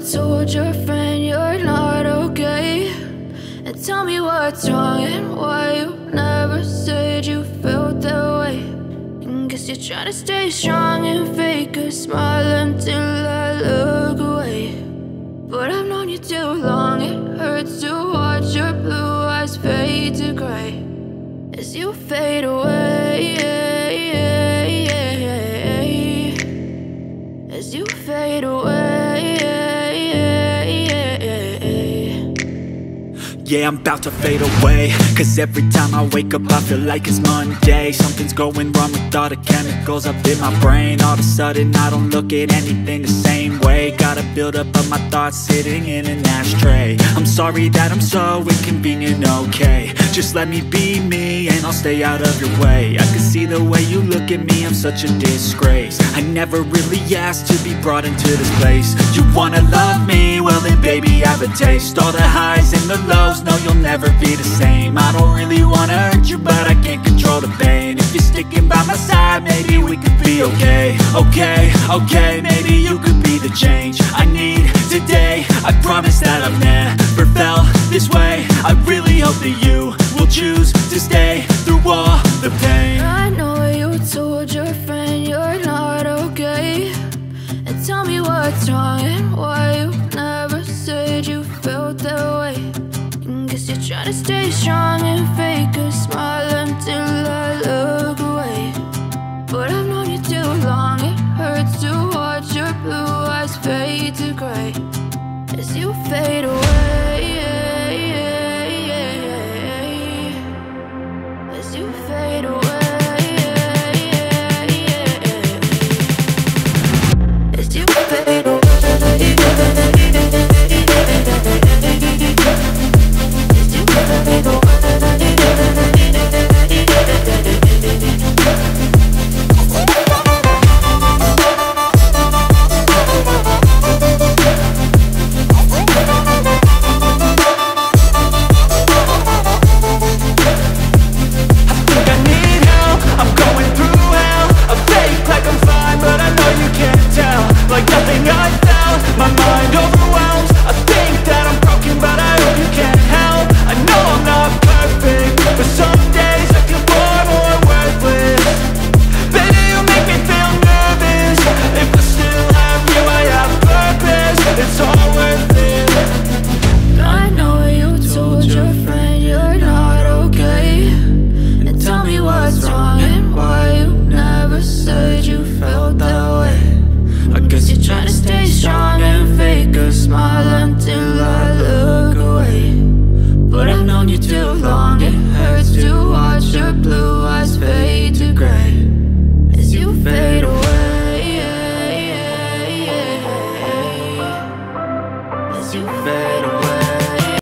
told your friend you're not okay? And tell me what's wrong and why you never said you felt that way. And guess you're trying to stay strong and fake a smile until I look away. But I've known you too long, it hurts to watch your blue eyes fade to gray as you fade away, as you fade away. Yeah, I'm about to fade away, cause every time I wake up I feel like it's Monday. Something's going wrong with all the chemicals up in my brain. All of a sudden I don't look at anything the same way. Got a buildup of my thoughts sitting in an ashtray. I'm sorry that I'm so inconvenient, okay? Just let me be me and I'll stay out of your way. I can see the way you look at me, I'm such a disgrace. I never really asked to be brought into this place. You wanna love me? Well then baby, have a taste. All the highs and the lows, no, you'll never be the same. I don't really wanna hurt you, but I can't control the pain. If you're sticking by my side, maybe we could be okay. Okay, maybe you could be the change I need today. I promise that I've never felt this way. I really hope that you will choose to stay through all the pain. I know you told your friend you're not okay. And tell me what's wrong and why you never said you felt that way. Guess you're trying to stay strong and fake a smile until I look away. But I've known you too long, it hurts to watch your blue eyes fade to gray as you fade away, as you fade away, as you fade away. You fade